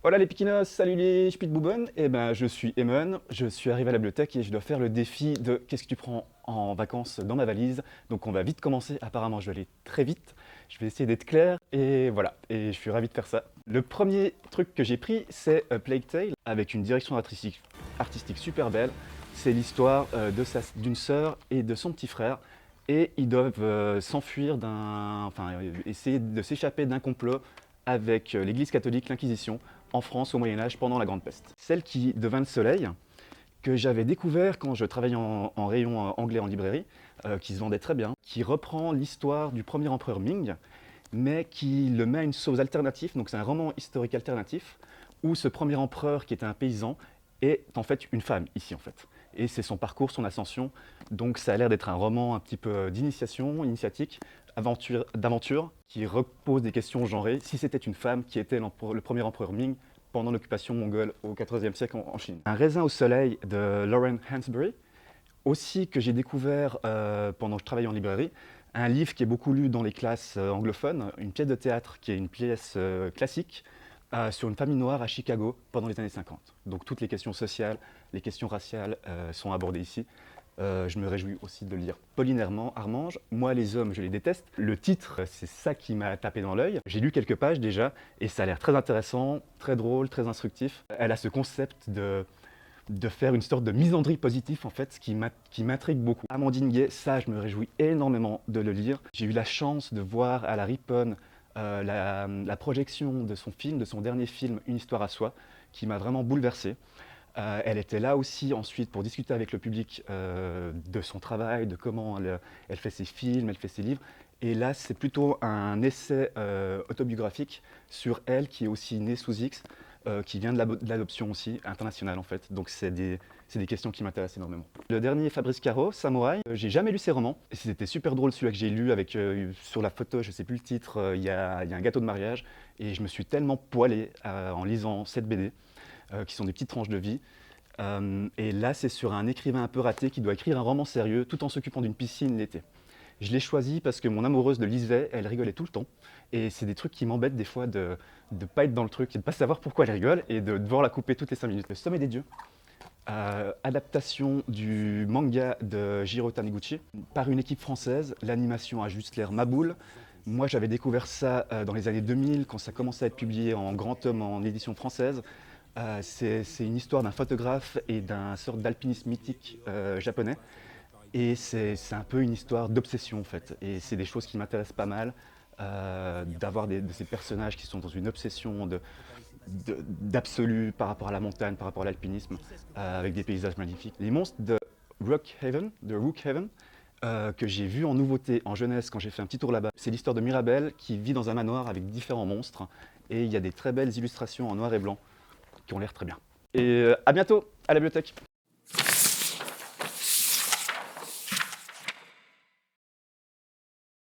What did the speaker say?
Hola les Piquinos, salut les Spitzbuben. Je suis Emon, je suis arrivé à la bibliothèque et je dois faire le défi de qu'est-ce que tu prends en vacances dans ma valise. Donc on va vite commencer, apparemment je vais aller très vite. Je vais essayer d'être clair et voilà, et je suis ravi de faire ça. Le premier truc que j'ai pris, c'est A Plague Tale, avec une direction artistique super belle. C'est l'histoire d'une sœur et de son petit frère. Et ils doivent s'enfuir essayer de s'échapper d'un complot avec l'Église catholique, l'Inquisition, en France au Moyen Âge pendant la Grande Peste. Celle qui devint le soleil, que j'avais découvert quand je travaillais en rayon anglais en librairie, qui se vendait très bien, qui reprend l'histoire du premier empereur Ming, mais qui le met à une sauce alternative, donc c'est un roman historique alternatif, où ce premier empereur qui était un paysan est en fait une femme ici en fait. Et c'est son parcours, son ascension, donc ça a l'air d'être un roman un petit peu d'initiation, initiatique, d'aventure, qui repose des questions genrées. Si c'était une femme qui était le premier empereur Ming pendant l'occupation mongole au XIVe siècle en Chine. Un raisin au soleil de Lauren Hansberry, aussi que j'ai découvert pendant que je travaillais en librairie, un livre qui est beaucoup lu dans les classes anglophones, une pièce de théâtre qui est une pièce classique sur une famille noire à Chicago pendant les années 50. Donc toutes les questions sociales, les questions raciales sont abordées ici. Je me réjouis aussi de le lire. Pauline Armange, Moi les hommes, je les déteste. Le titre, c'est ça qui m'a tapé dans l'œil. J'ai lu quelques pages déjà et ça a l'air très intéressant, très drôle, très instructif. Elle a ce concept de faire une sorte de misandrie positive en fait, ce qui m'intrigue beaucoup. Amandine Gay, ça je me réjouis énormément de le lire. J'ai eu la chance de voir à la Riponne la projection de son film, de son dernier film, Une histoire à soi, qui m'a vraiment bouleversé. Elle était là aussi ensuite pour discuter avec le public de son travail, de comment elle fait ses films, elle fait ses livres. Et là, c'est plutôt un essai autobiographique sur elle qui est aussi née sous X, qui vient de l'adoption aussi, internationale en fait. Donc c'est des questions qui m'intéressent énormément. Le dernier, Fabrice Caro, Samouraï, j'ai jamais lu ses romans. Et c'était super drôle celui-là que j'ai lu avec sur la photo, je sais plus le titre, il y a un gâteau de mariage. Et je me suis tellement poilé en lisant cette BD qui sont des petites tranches de vie. Et là, c'est sur un écrivain un peu raté qui doit écrire un roman sérieux tout en s'occupant d'une piscine l'été. Je l'ai choisi parce que mon amoureuse le lisait, elle rigolait tout le temps. Et c'est des trucs qui m'embêtent des fois de ne pas être dans le truc et de ne pas savoir pourquoi elle rigole et de devoir la couper toutes les 5 minutes. Le Sommet des Dieux, adaptation du manga de Jiro Taniguchi par une équipe française. L'animation a juste l'air maboule. Moi, j'avais découvert ça dans les années 2000 quand ça commençait à être publié en grand tome en édition française. C'est une histoire d'un photographe et d'un sorte d'alpiniste mythique japonais. Et c'est un peu une histoire d'obsession en fait. Et c'est des choses qui m'intéressent pas mal, d'avoir de ces personnages qui sont dans une obsession d'absolu par rapport à la montagne, par rapport à l'alpinisme, avec des paysages magnifiques. Les monstres de Rookhaven, que j'ai vu en nouveauté en jeunesse quand j'ai fait un petit tour là-bas. C'est l'histoire de Mirabelle qui vit dans un manoir avec différents monstres. Et il y a des très belles illustrations en noir et blanc qui ont l'air très bien. Et à bientôt à la bibliothèque.